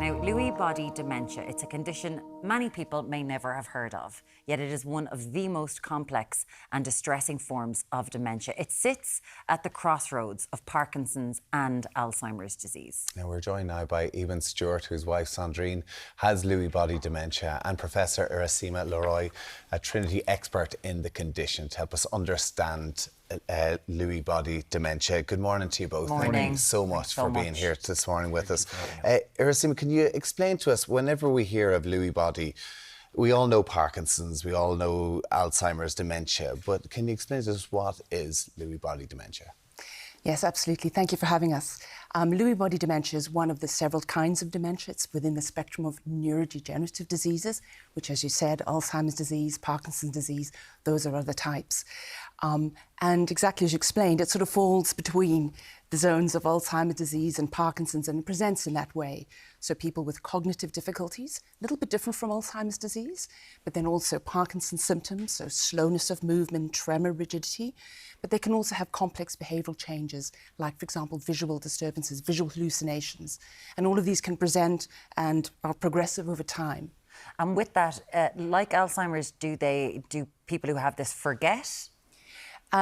Now, Lewy Body Dementia, it's a condition many people may never have heard of, yet it is one of the most complex and distressing forms of dementia. It sits at the crossroads of Parkinson's and Alzheimer's disease. Now, we're joined now by Eben Stewart, whose wife Sandrine has Lewy Body Dementia, and Professor Iracema Leroi, a Trinity expert in the condition, to help us understand Lewy Body Dementia. Good morning to you both. Morning. Thank you so much for being here this morning with us. Iracema, can you explain to us, whenever we hear of Lewy Body, we all know Parkinson's, we all know Alzheimer's dementia, but can you explain to us what is Lewy Body Dementia? Yes, absolutely. Thank you for having us. Lewy body dementia is one of the several kinds of dementia. It's within the spectrum of neurodegenerative diseases, which, as you said, Alzheimer's disease, Parkinson's disease, those are other types. And exactly as you explained, it sort of falls between the zones of Alzheimer's disease and Parkinson's, and it presents in that way. So people with cognitive difficulties, a little bit different from Alzheimer's disease, but then also Parkinson's symptoms, so slowness of movement, tremor, rigidity. But they can also have complex behavioural changes, like, for example, visual disturbances, visual hallucinations. And all of these can present and are progressive over time. And with that, like Alzheimer's, do people who have this forget?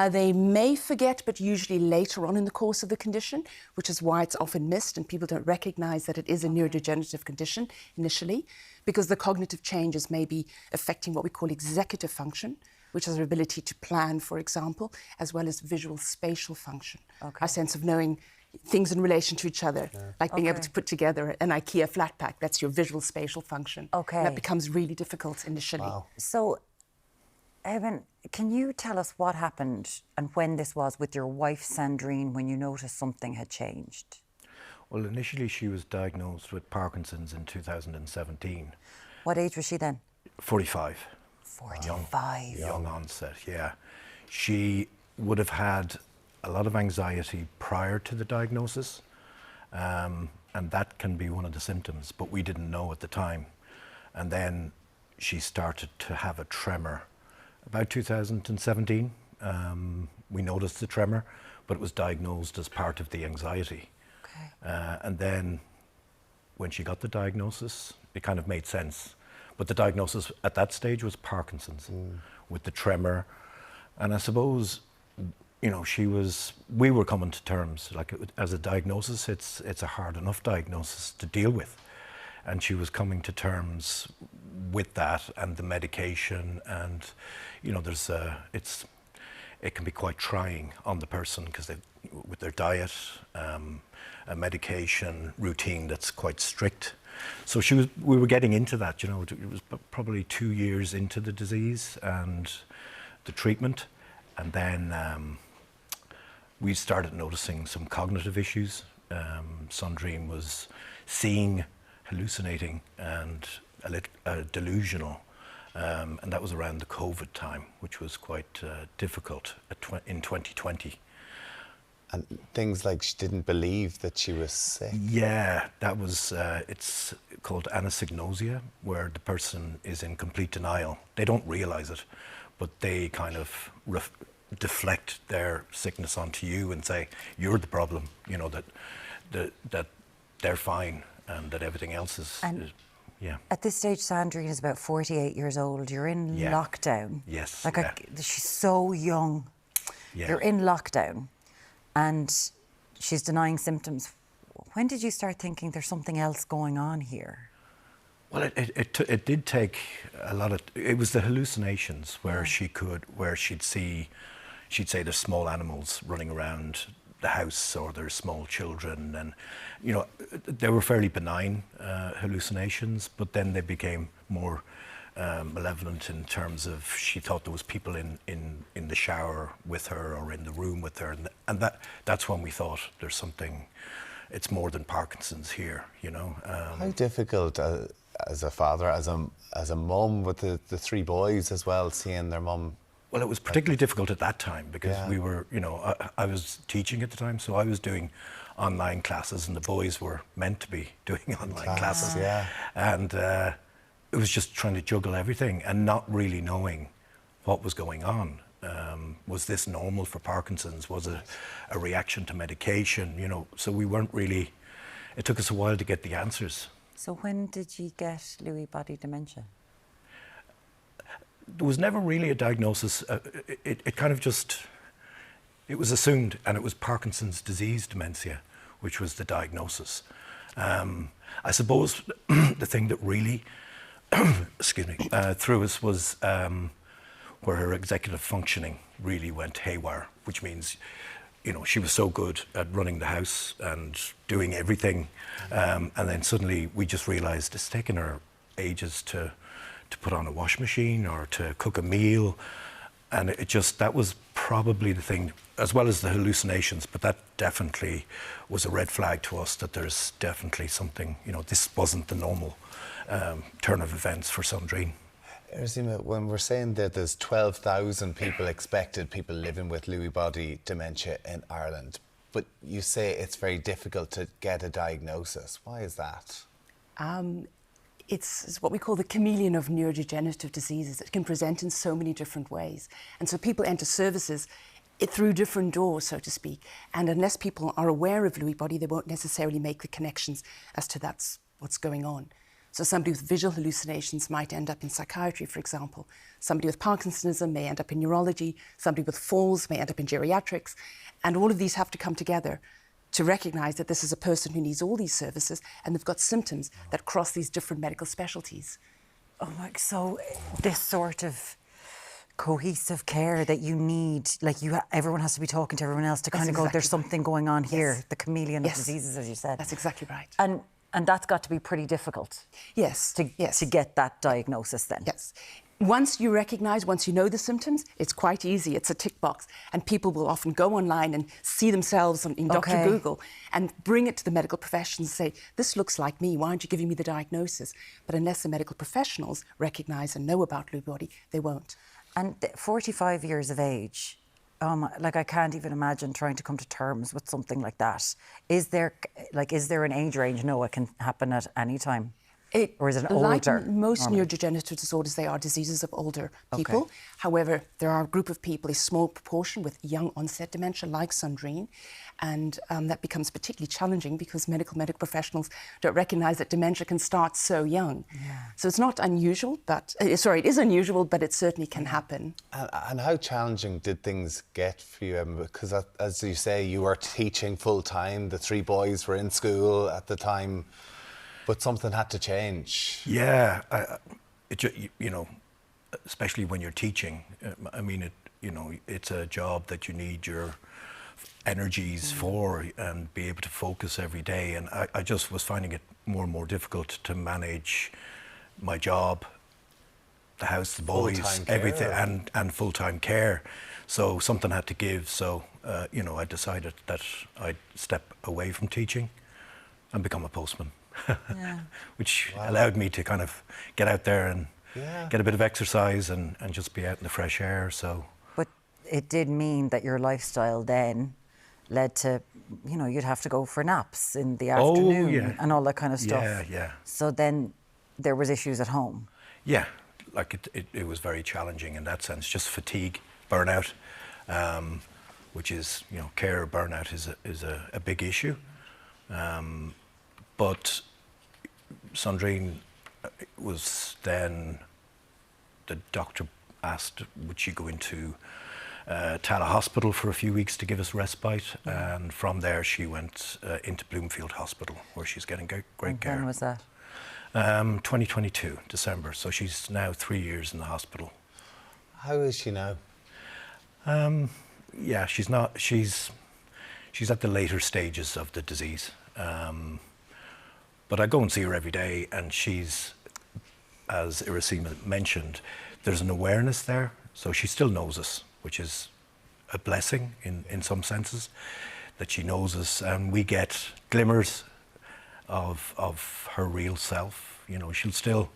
They may forget, but usually later on in the course of the condition, which is why it's often missed and people don't recognise that it is a neurodegenerative condition initially, because the cognitive changes may be affecting what we call executive function, which is our ability to plan, for example, as well as visual spatial function, our sense of knowing things in relation to each other, like being able to put together an IKEA flat pack. That's your visual spatial function. And that becomes really difficult initially. Wow. So, Eben, can you tell us what happened and when this was with your wife, Sandrine, when you noticed something had changed? Well, initially she was diagnosed with Parkinson's in 2017. What age was she then? 45. 45. Young onset, yeah. She would have had a lot of anxiety prior to the diagnosis, and that can be one of the symptoms, but we didn't know at the time. And then she started to have a tremor. About 2017, we noticed the tremor, but it was diagnosed as part of the anxiety. And then when she got the diagnosis, it kind of made sense. But the diagnosis at that stage was Parkinson's with the tremor. And I suppose, you know, we were coming to terms, like as a diagnosis, it's a hard enough diagnosis to deal with. And she was coming to terms with that and the medication, and you know, it can be quite trying on the person because with their diet, a medication routine that's quite strict. So we were getting into that, you know, it was probably 2 years into the disease and the treatment, and then we started noticing some cognitive issues. Sandrine was seeing, hallucinating, and a little delusional, and that was around the COVID time, which was quite difficult in 2020. And things like she didn't believe that she was sick. Yeah, that was, it's called anosognosia, where the person is in complete denial. They don't realise it, but they kind of deflect their sickness onto you and say, you're the problem, you know, that they're fine and that everything else is yeah. At this stage, Sandrine is about 48 years old. You're in lockdown. Yes. She's so young. Yeah. You're in lockdown and she's denying symptoms. When did you start thinking there's something else going on here? Well, it did take a lot of, it was the hallucinations where she'd say there's small animals running around the house, or there's small children, and you know, they were fairly benign hallucinations, but then they became more malevolent in terms of she thought there was people in the shower with her or in the room with her, and that's when we thought there's something, it's more than Parkinson's here, you know. How difficult as a father, as a mum with the three boys as well, seeing their mum? Well, it was particularly difficult at that time because we were, you know, I was teaching at the time, so I was doing online classes and the boys were meant to be doing online classes. And it was just trying to juggle everything and not really knowing what was going on. Was this normal for Parkinson's? Was it a reaction to medication? You know, so we weren't really, it took us a while to get the answers. So when did you get Lewy body dementia? There was never really a diagnosis. It kind of just, it was assumed, and it was Parkinson's disease dementia, which was the diagnosis. I suppose the thing that really, excuse me, threw us was where her executive functioning really went haywire, which means, you know, she was so good at running the house and doing everything, and then suddenly we just realised it's taken her ages to put on a wash machine or to cook a meal, and that was probably the thing, as well as the hallucinations, but that definitely was a red flag to us that there's definitely something, you know, this wasn't the normal turn of events for Sandrine. Iracema, when we're saying that there's 12,000 people living with Lewy body dementia in Ireland, but you say it's very difficult to get a diagnosis. Why is that? It's what we call the chameleon of neurodegenerative diseases. It can present in so many different ways. And so people enter services through different doors, so to speak. And unless people are aware of Lewy body, they won't necessarily make the connections as to that's what's going on. So somebody with visual hallucinations might end up in psychiatry, for example. Somebody with Parkinsonism may end up in neurology. Somebody with falls may end up in geriatrics. And all of these have to come together to recognise that this is a person who needs all these services and they've got symptoms that cross these different medical specialties. Oh my, so this sort of cohesive care that you need, like everyone has to be talking to everyone else to kind of go, there's something going on here, Yes. the chameleon of diseases, as you said. That's exactly right. And that's got to be pretty difficult. Yes. To get that diagnosis then. Yes. Once you recognise, once you know the symptoms, it's quite easy. It's a tick box. And people will often go online and see themselves in Dr. Google and bring it to the medical professionals and say, this looks like me, why aren't you giving me the diagnosis? But unless the medical professionals recognise and know about Lewy body, they won't. And 45 years of age, like I can't even imagine trying to come to terms with something like that. Is there an age range? No, it can happen at any time. Or is it older? Like most neurodegenerative disorders, they are diseases of older people. Okay. However, there are a group of people, a small proportion with young onset dementia, like Sandrine, and that becomes particularly challenging because medical professionals don't recognise that dementia can start so young. Yeah. So it's not unusual, but it is unusual, but it certainly can happen. And how challenging did things get for you? Because as you say, you were teaching full time. The 3 boys were in school at the time. But something had to change. Yeah, you know, especially when you're teaching. I mean, it's a job that you need your energies for and be able to focus every day. And I just was finding it more and more difficult to manage my job, the house, the boys, everything, and full-time care. So something had to give. So, you know, I decided that I'd step away from teaching and become a postman. Yeah. Which allowed me to kind of get out there and get a bit of exercise and just be out in the fresh air. So, but it did mean that your lifestyle then led to, you know, you'd have to go for naps in the afternoon and all that kind of stuff. Yeah. So then there was issues at home. Yeah, like it was very challenging in that sense. Just fatigue, burnout, which is, you know, care burnout is a big issue. But Sandrine was then, the doctor asked would she go into Tala Hospital for a few weeks to give us respite, and from there she went into Bloomfield Hospital where she's getting great care. When was that? 2022, December, so she's now 3 years in the hospital. How is she now? Yeah, she's at the later stages of the disease. But I go and see her every day, and she's, as Iracema mentioned, there's an awareness there, so she still knows us, which is a blessing in some senses, that she knows us, and we get glimmers of her real self. You know, she'll still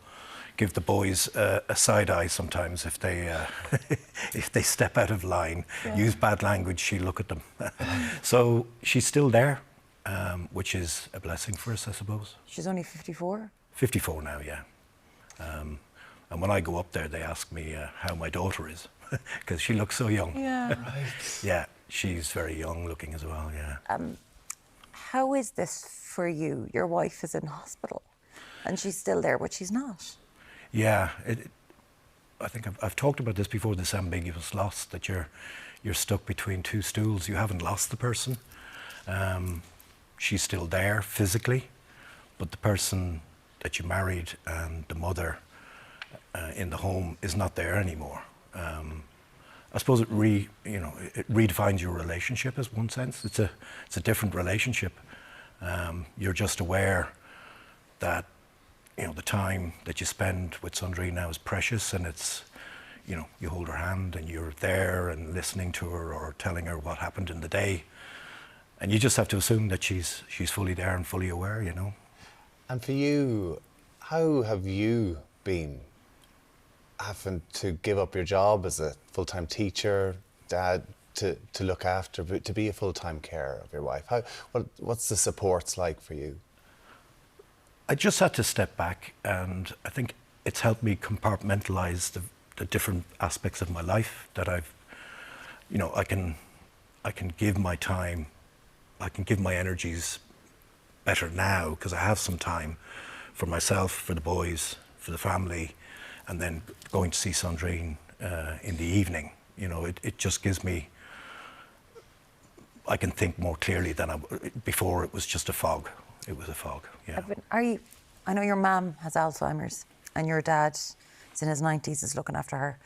give the boys a side eye sometimes if they step out of line, use bad language, she'll look at them. So she's still there. Which is a blessing for us, I suppose. She's only 54? 54 now, yeah. And when I go up there, they ask me how my daughter is, because she looks so young. Yeah. Right. Yeah, she's very young looking as well, yeah. How is this for you? Your wife is in hospital. And she's still there, but she's not. Yeah, I think I've talked about this before, this ambiguous loss, that you're stuck between two stools. You haven't lost the person. She's still there physically, but the person that you married and the mother in the home is not there anymore. I suppose it redefines your relationship in one sense. It's a different relationship. You're just aware that the time that you spend with Sandrine now is precious, and it's you hold her hand and you're there and listening to her or telling her what happened in the day, and you just have to assume that she's fully there and fully aware. And for you, how have you been having to give up your job as a full-time teacher, dad, to look after, to be a full-time carer of your wife? What's the supports like for you? I just had to step back, and I think it's helped me compartmentalize the different aspects of my life that I can give my time, I can give my energies better now because I have some time for myself, for the boys, for the family, and then going to see Sandrine in the evening. It just gives me, I can think more clearly than before. It was just a fog. It was a fog, yeah. I know your mum has Alzheimer's and your dad is in his 90s, is looking after her.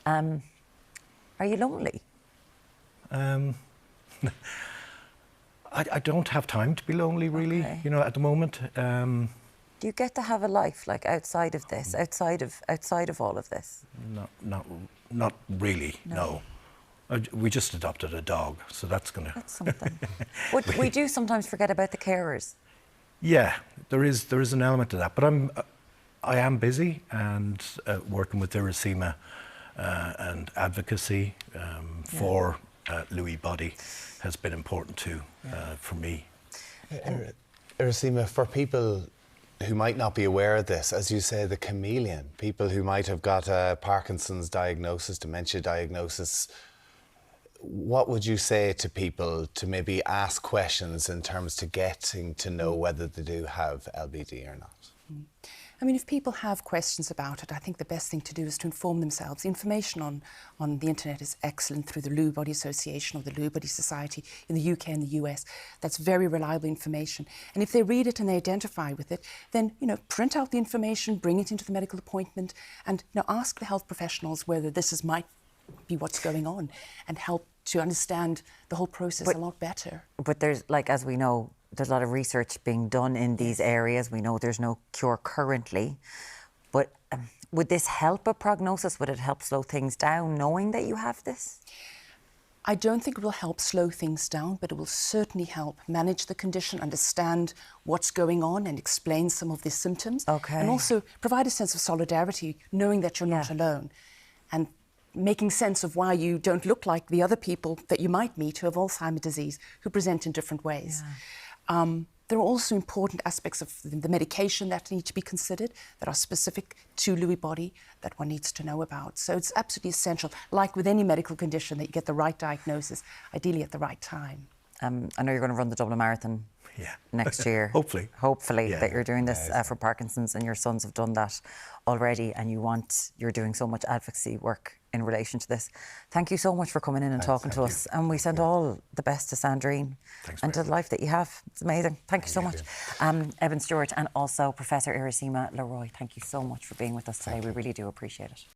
Are you lonely? I don't have time to be lonely, really, Okay. at the moment. Do you get to have a life like outside of this, outside of all of this? Not really, no. We just adopted a dog, so that's something. But we do sometimes forget about the carers. Yeah, there is an element to that, but I am busy, and working with Iracema and Advocacy for Lewy Body has been important too for me. Iracema, for people who might not be aware of this, as you say, the chameleon, people who might have got a Parkinson's diagnosis, dementia diagnosis, what would you say to people to maybe ask questions in terms to getting to know whether they do have LBD or not? I mean, if people have questions about it, I think the best thing to do is to inform themselves. Information on the internet is excellent through the Lewy Body Association or the Lewy Body Society in the UK and the US. That's very reliable information. And if they read it and they identify with it, then, print out the information, bring it into the medical appointment, and, ask the health professionals whether this might be what's going on, and help to understand the whole process a lot better. But there's, as we know, there's a lot of research being done in these areas. We know there's no cure currently. But would this help a prognosis? Would it help slow things down, knowing that you have this? I don't think it will help slow things down, but it will certainly help manage the condition, understand what's going on and explain some of the symptoms. Okay. And also provide a sense of solidarity, knowing that you're not alone. And making sense of why you don't look like the other people that you might meet who have Alzheimer's disease, who present in different ways. Yeah. There are also important aspects of the medication that need to be considered that are specific to Lewy body that one needs to know about. So it's absolutely essential, like with any medical condition, that you get the right diagnosis, ideally at the right time. I know you're going to run the Dublin Marathon next year. Hopefully That you're doing this for Parkinson's, and your sons have done that already, and you're doing so much advocacy work in relation to this. Thank you so much for coming in and talking to us. And we send all the best to Sandrine and to the life that you have. It's amazing. Thank you so much. Eben Stewart and also Professor Iracema Leroi, thank you so much for being with us today. We really do appreciate it.